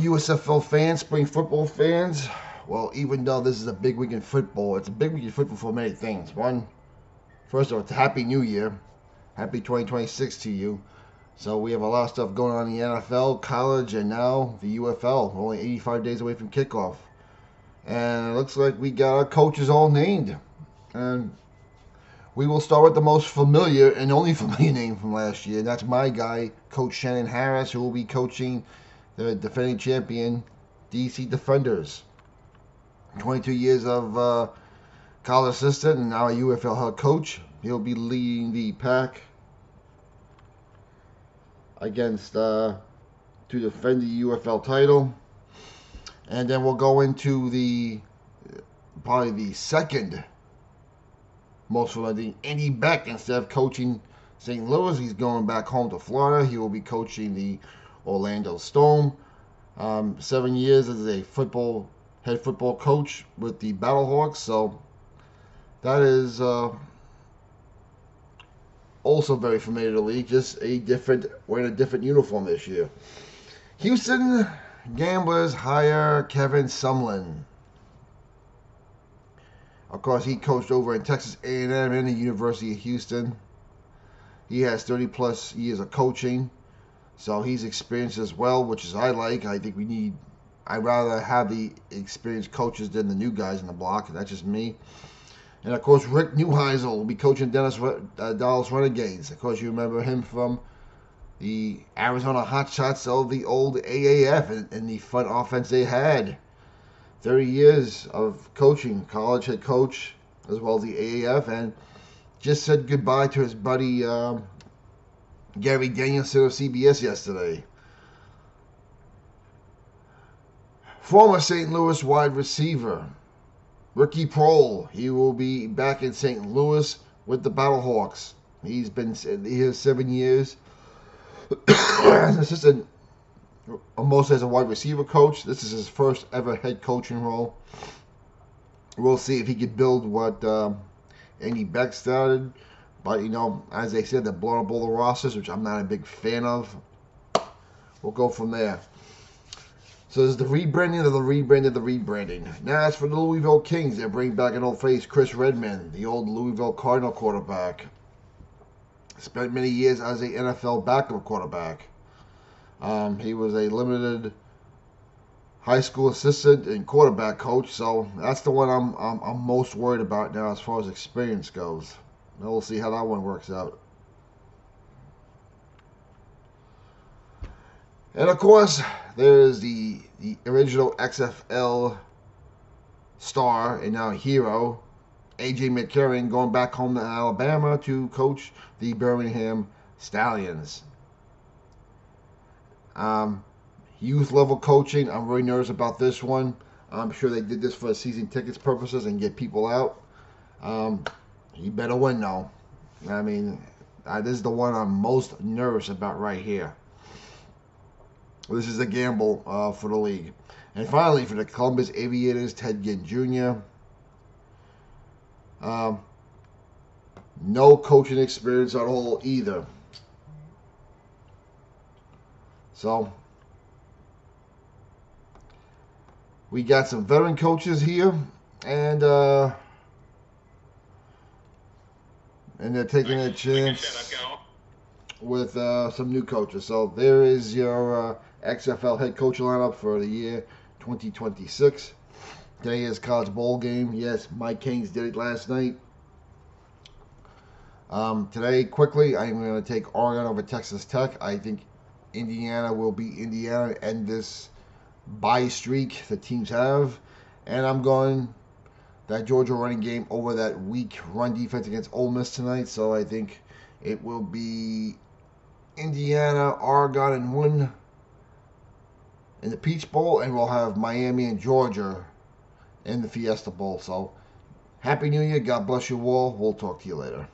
USFL fans, spring football fans. Well, even though this is a big week in football, it's a big week in football for many things. One, first of all, it's a Happy New Year. Happy 2026 to you. So we have a lot of stuff going on in the NFL, college, and now the UFL. We're only 85 days away from kickoff. And it looks like we got our coaches all named. And we will start with the most familiar and only familiar name from last year. That's my guy, Coach Shannon Harris, who will be coaching the defending champion DC Defenders. 22 years of college assistant and now a UFL head coach. He'll be leading the pack against to defend the UFL title. And then we'll go into the probably the second most familiar, Andy Beck. Instead of coaching St. Louis, he's going back home to Florida. He will be coaching the Orlando Storm. 7 years as a head football coach with the Battlehawks. So that is also very familiar to the league. Just wearing a different uniform this year. Houston Gamblers hire Kevin Sumlin. Of course, he coached over in Texas A&M and the University of Houston. He has 30 plus years of coaching, so he's experienced as well, which is I like. I think I'd rather have the experienced coaches than the new guys in the block. That's just me. And of course, Rick Neuheisel will be coaching Dallas Renegades. Of course, you remember him from the Arizona Hotshots of the old AAF and the fun offense they had. 30 years of coaching, college head coach, as well as the AAF, and just said goodbye to his buddy Gary Danielson of CBS yesterday. Former St. Louis wide receiver Ricky Prohl, he will be back in St. Louis with the Battlehawks. He has 7 years as an assistant, almost as a wide receiver coach. This is his first ever head coaching role. We'll see if he can build what Andy Beck started. But, as they said, they're blowing up all the rosters, which I'm not a big fan of. We'll go from there. So there's the rebranding of the rebranding. Now as for the Louisville Kings, they're bringing back an old face, Chris Redman, the old Louisville Cardinal quarterback. Spent many years as an NFL backup quarterback. He was a limited high school assistant and quarterback coach, so that's the one I'm most worried about now as far as experience goes. Now we'll see how that one works out. And of course, there's the original XFL star and now hero, AJ McCarron, going back home to Alabama to coach the Birmingham Stallions. Youth level coaching, I'm really nervous about this one. I'm sure they did this for season tickets purposes and get people out. He better win though. I mean, this is the one I'm most nervous about right here. This is a gamble for the league. And finally, for the Columbus Aviators, Ted Ginn Jr. No coaching experience at all either. So, we got some veteran coaches here, and they're taking a chance with some new coaches. So there is your XFL head coach lineup for the year 2026. Today is college bowl game. Yes, Mike Caines did it last night. Today, quickly, I'm going to take Oregon over Texas Tech. I think Indiana will beat Indiana and end this bye streak the teams have. And I'm going that Georgia running game over that weak run defense against Ole Miss tonight. So I think it will be Indiana, Oregon, and one in the Peach Bowl. And we'll have Miami and Georgia in the Fiesta Bowl. So Happy New Year. God bless you all. We'll talk to you later.